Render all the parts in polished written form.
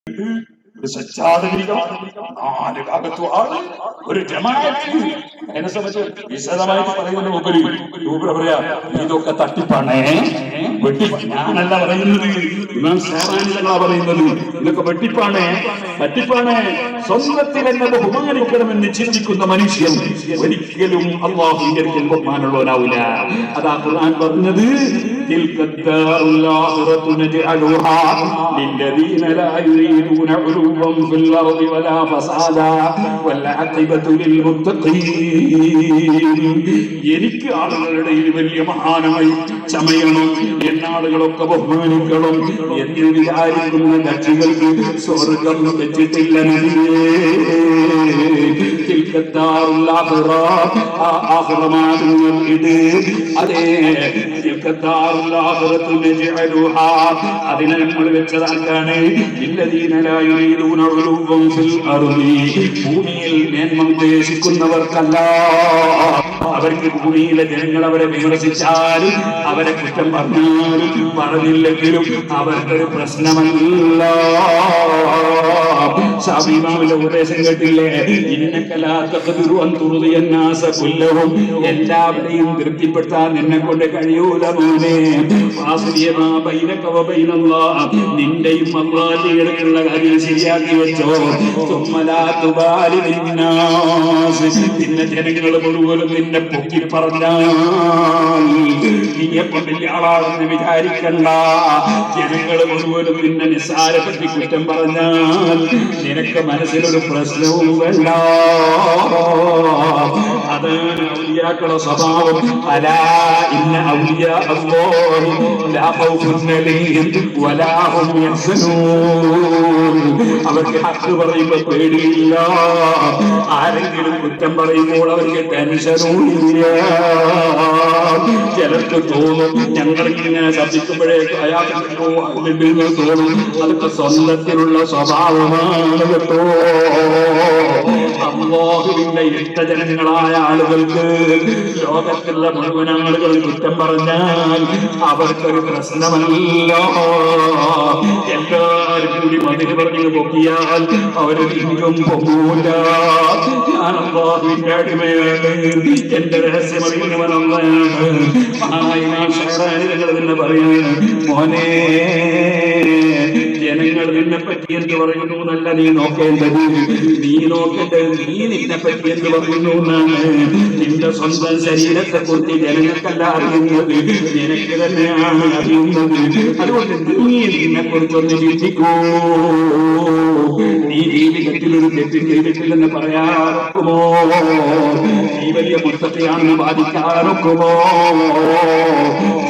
ഒരു സജ്ജാദരികം 4 ഭാഗത്തും ആള് ഒരു ജമാഅത്ത്. അതിനെ സംബന്ധിച്ച് വിശദമായിട്ട് പറയുന്ന ഉപരി പറയാ ഇതൊക്കെ തട്ടിപ്പാണേ, ഞാനല്ല പറയുന്നത്, ഇമാം ഷാറാനി തങ്ങളാ പറയുന്നത്. ഇതൊക്കെ വെട്ടിപ്പാണ്, തട്ടിപ്പാണ്. സ്വന്തത്തിൽ എന്നെ ബഹുമാനിക്കണമെന്ന് ചിന്തിക്കുന്ന മനുഷ്യൻ ഒരിക്കലും അല്ലാഹുവിന്റെ അടുക്കൽ ബഹുമാനമുള്ളവനാവില്ല. അതാ ഖുർആൻ പറഞ്ഞത്, تلك الدار الآخرة نجعلها للذين لا يريدون علوا في الأرض ولا فسادا والعاقبة للمتقين. എനിക്ക് ആളുകളുടെ വലിയ മഹാനായി ചമയണം, എന്നാളുകളൊക്കെ ബഹുമാനിക്കണം എന്ന് വിചാരിക്കുന്ന കക്ഷികൾക്ക് സ്വർഗം വെച്ചിട്ടില്ല. അതിനെ നമ്മൾ വെച്ചതാക്കാണ്. ഭൂമിയിൽ മേന്മ ഉദ്ദേശിക്കുന്നവർക്കല്ല. അവർക്ക് ഭൂമിയിലെ ജനങ്ങൾ അവരെ വിമർശിച്ചാലും അവരെ കുറ്റം പറഞ്ഞാലും പറഞ്ഞില്ലെങ്കിലും അവർക്കൊരു പ്രശ്നമല്ല. ഷാഫിമാവിന്റെ ഉപദേശം കേട്ടില്ലേ, എല്ലാവരെയും തൃപ്തിപ്പെടുത്താൻ നിന്നെ കൊണ്ട് കഴിയൂല മോനെ. നിന്റെയും അല്ലാഹുവിന്റെ ഇടയിലുള്ള കാര്യം ശരിയാക്കി വെച്ചോ. പിന്നെ ജനങ്ങൾ മുഴുവനും നിന്നെ പൊക്കി പറഞ്ഞാൽ നീയപ്പം വലിയ ആളാണെന്ന് വിചാരിക്കണ്ട. ജനങ്ങൾ മുഴുവനും നിന്നെ നിസ്സാരപ്പെട്ടി കുറ്റം പറഞ്ഞാൽ നിനക്ക് മനസ്സിലൊരു പ്രശ്നവും വേണ്ട. അതാണ് ഔലിയാക്കളുടെ സ്വഭാവം. അലാ ഇന്ന ഔലിയാ അല്ലാഹി ലാ ഖൗഫുൻ അലൈഹിം വലാ ഹും യഹ്സനൂൻ. അവർക്ക് ഹക്ക് പറയുമ്പോൾ പേടിയില്ല, ആരെങ്കിലും കുറ്റം പറയുമ്പോൾ അവർക്ക് ടെൻഷനും ഇല്ല. ചിലർക്ക് തോന്നും ഞങ്ങളിങ്ങനെ ശബ്ദിക്കുമ്പോഴേക്ക് അയാൾക്ക് തോന്നും അതൊക്കെ സ്വന്തത്തിലുള്ള സ്വഭാവമാണ് കേട്ടോ. അല്ലാഹുവിന്റെ ഇഷ്ടജനങ്ങളായ ആളുകൾക്ക് ലോകത്തുള്ള മുഴുവൻ ആളുകൾ കുറ്റം പറഞ്ഞാൽ അവർക്കൊരു പ്രശ്നമല്ല. എല്ലാവരും കൂടി മതിൽ പറഞ്ഞു പൊക്കിയാൽ അവരൊരിക്കും പൊങ്ങൂല. ഞാൻ അല്ലാഹുവിന്റെ അടിമയാണ്, എന്റെ രഹസ്യം അറിയുന്നവനല്ലയാണ്. തന്നെ പറയാണ്, മോനെ ജനങ്ങൾ നിന്നെ പറ്റി എന്ത് പറയുന്നു എന്നല്ല നീ നോക്കേണ്ടത്, നീ നോക്കേണ്ടത് നീ നിന്നെ പറ്റി എന്ത് പറയുന്നു എന്നാണ്. നിന്റെ സ്വന്തം ശരീരത്തെ കുറിച്ച് ജനങ്ങൾക്കല്ല അറിയുന്നത്, നിനക്ക് തന്നെയാണ് അറിയുന്നത്. അതുകൊണ്ട് നീ നിന്നെ കുറിച്ചൊന്ന് ചിന്തിക്കൂ. നീ ജീവിതത്തിൽ ഒരു തെറ്റും ചെയ്തിട്ടില്ലെന്ന് പറയാനൊക്കുമോ? നീ വലിയ മുത്തത്തെയാണെന്ന് ബാധിക്കാനൊക്കുമോ?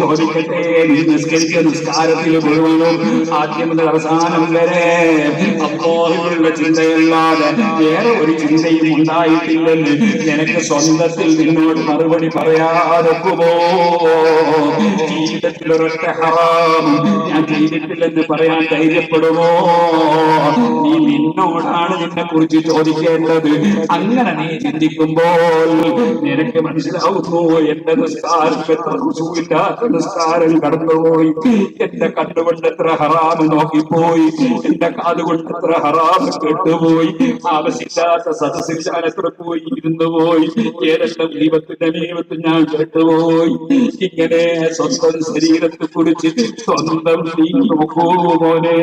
ചോദിക്കട്ടെ, നീ നിസ്കരിച്ച നിസ്കാരത്തിൽ മുഴുവനും ആദ്യം മുതൽ അവസാനം വരെ അല്ലാഹുവിനുള്ള ചിന്തയല്ലാതെ വേറെ ഒരു ചിന്തയും ഉണ്ടായിട്ടില്ലെന്ന് നിനക്ക് സ്വന്തത്തിൽ നിന്നോട് മറുപടി പറയാനൊക്കുമോ? ജീവിതത്തിൽ ഒരൊറ്റ ഹറാം ഞാൻ ചെയ്തിട്ടില്ലെന്ന് പറയാൻ ധൈര്യപ്പെടുമോ? നീ നിന്നോടാണ് നിന്നെ കുറിച്ച് ചോദിക്കേണ്ടത്. അങ്ങനെ നീ ചിന്തിക്കുമ്പോൾ നിനക്ക് മനസ്സിലാവുന്നു, എന്റെ നിസ്കാരം എത്ര ഖുശൂഇല്ലാത്ത നിസ്കാരം കടന്നുപോയി, എന്റെ കണ്ണുകൊണ്ട് എത്ര ഹറാം നോക്കിപ്പോയി, എന്റെ കാതുകൊണ്ട് എത്ര ഹറാം കേട്ടുപോയി, ആവശ്യമില്ലാത്ത സദസ്സിൽ ഞാൻ എത്ര പോയി ഇരുന്നു പോയി, ഏതെല്ലാം ദൈവത്തിന്റെ നിയമത്തിൽ ഞാൻ കേട്ടുപോയി. ഇങ്ങനെ സ്വന്തം ശരീരത്തെ കുറിച്ച് സ്വന്തം നീ നോക്കൂ മോനെ.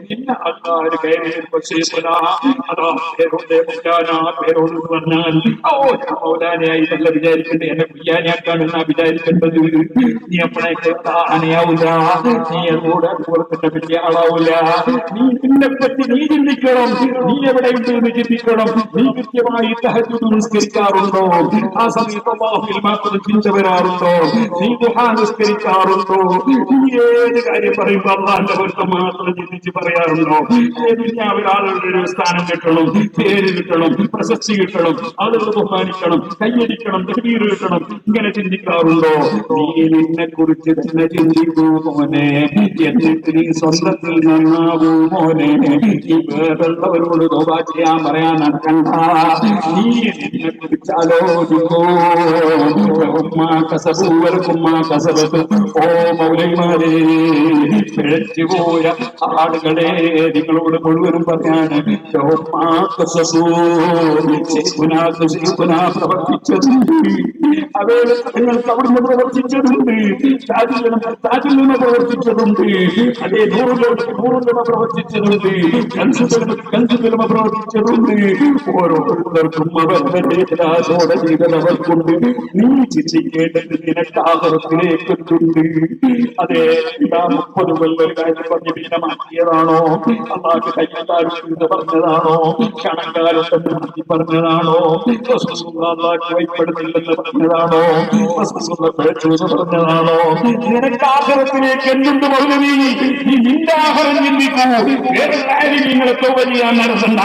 നിന്നെ ആൾക്കാർ കയറി പേരോട് പറഞ്ഞാൽ ഓ മൗലാനയായി നല്ല വിചാരിക്കേണ്ടത്, എന്നെ പിയാനാക്കാണെന്നാ വിചാരിക്കേണ്ടത്. നീ അപ്പോഴേക്ക് ആനയാവൂല, നീ കൂടെ തന്നെ വലിയ ആളാവൂല. നീ നിന്നെ പറ്റി നീ ചിന്തിക്കണം, നീ എവിടെയുണ്ട് എന്ന് ചിന്തിക്കണം. നീ കൃത്യമായി തഹജ്ജുദ് നിസ്കരിക്കാറുണ്ടോ? ആ സമയത്ത് അല്ലാഹുവിൽ മാത്രം ചിന്ത വരാറുണ്ടോ? നീ ദുആ നിസ്കരിക്കാറുണ്ടോ? നീ ഏത് കാര്യം പറയുമ്പോൾ അല്ലാഹുവിന്റെ പൊരുത്തം മാത്രം ചിന്തിച്ച് പറയാറുണ്ടോ? ദുനിയാവിൽ ആളുകളുടെ ഒരു സ്ഥാനം കിട്ടണം, പേര് കിട്ടണം, പ്രശസ്തി കിട്ടണം, ആളുകൾ ബഹുമാനിക്കണം, കൈയടിക്കണം, തക്ബീർ കിട്ടണം, ഇങ്ങനെ ചിന്തിക്കാറുണ്ടോ? നീ നിന്നെ കുറിച്ച് തന്നെ ചിന്തിക്കൂ മോനെ, എന്നിട്ട് നീ സ്വന്തത്തിൽ നന്നാവൂ മോനെ. നീ വേറുള്ളവരോട് ദുആ ചെയ്യാൻ പറയാൻ നടക്കണ്ട, നീ നിന്നെ കുറിച്ച് ആലോചിക്കൂ. ഓ മൗലൈമാരെ, പിഴച്ചുപോയ ആളുകളെ നിങ്ങളോട് മുഴുവനും പറയാണ്, പ്രവർത്തിച്ചതുണ്ട്, അവയുടെ നിങ്ങൾക്ക് അവിടുന്ന് പ്രവർത്തിച്ചതുണ്ട്, താജിൽ നിന്ന് പ്രവർത്തിച്ചതുണ്ട്, അതേ നൂറുലമ പ്രവർത്തിച്ചതുണ്ട്, കൻസുലമ പ്രവർത്തിച്ചതുണ്ട്. ഓരോരുത്തർക്കും അവരുടെ ചെയ്തവർക്കുണ്ട്. നീ ചിന്തിക്കേണ്ടത് നിനക്ക് ആഹ്റത്തിലേക്കുണ്ട്. അതെ, 30 കൊല്ലം കാര്യം പറഞ്ഞ് പിന്നെ മാറ്റിയതാണോ? അള്ളാഹ് കയ്യക്കാരുണ്ട് പറഞ്ഞതാണോ? കണക്കാരുണ്ടെന്ന് മാറ്റി പറഞ്ഞതാണോ? അള്ളാഹ് ഭയപ്പെടുന്നില്ലെന്ന് പറഞ്ഞതാണോ? പിഴച്ചൂന്ന് പറഞ്ഞതാണോ? നിനക്ക് ആഹ്റത്തിലേക്ക് എന്തുണ്ട് മൗലവി? നീ നിന്റെ ആഹാരം ചിന്തിക്കൂ, വേറെ കാര്യം നിങ്ങളെ തോവലിയാൻ നടത്തണ്ട.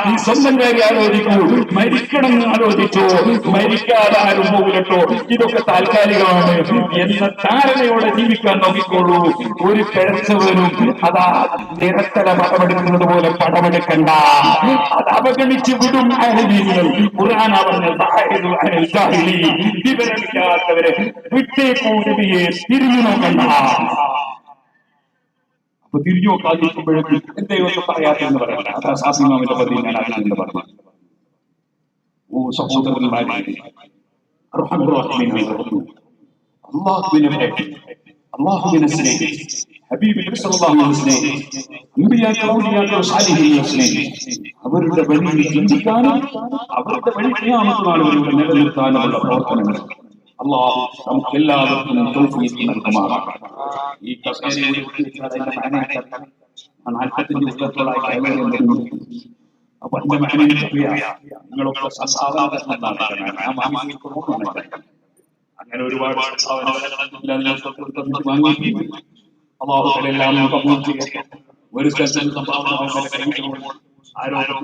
നീ സ്വന്തം കാര്യം ആലോചിക്കൂ. മരിക്കണം എന്ന് ആലോചിച്ചോ, മരിക്കാതെ ആരും പോകില്ലട്ടോ, ഇതൊക്കെ താൽക്കാലികമാണ് എന്ന ധാരണയോടെ ജീവിക്കാൻ നോക്കിക്കോളൂ. ഒരു പിഴച്ചവരും അതാ നിരത്തല പടമെടുക്കുന്നത് പോലെ പടമെടുക്കണ്ട, അത് അവഗണിച്ച് വിടും. ഖുർആൻ വിവരമില്ലാത്തവരെ വിട്ടേക്കൂ, നബിയെ, തിരിഞ്ഞു നോക്കണ്ട. അപ്പൊ തിരിഞ്ഞു നോക്കാതിരിക്കുമ്പോഴേക്കും എന്തെങ്കിലും പറയാത്തെന്ന് പറയണ്ട. അതാ സാസിമാവിന്റെ പതി ഞാൻ അതിനെന്ന് പറഞ്ഞു. ഓ സഹോദരന്മാരെ, അള്ളാഹുവിനെ സ്നേഹിച്ച്, ഹബീബ് നബി സല്ലല്ലാഹു അലൈഹി വസല്ലം സ്നേഹിച്ച്, അവരുടെ വഴി ചിന്തിക്കാനും അവരുടെ വഴി ഖിയാമത്ത് നാൾ വരെ നിലനിർത്താനുമുള്ള പ്രവർത്തനങ്ങൾ അള്ളാഹു നമുക്ക് എല്ലാവർക്കും തൗഫീഖ് നൽകുമാറാകട്ടെ. ഈ കസേരയിൽ 45 വർഷത്തോളായി അപ്പൊ എന്റെ മകനെ നിങ്ങളൊക്കെ അങ്ങനെ ഒരുപാട് വാങ്ങി അള്ളാഹുക്കളെല്ലാം ഒരു സ്ഥലത്ത് സംഭാവന ആരോഗ്യം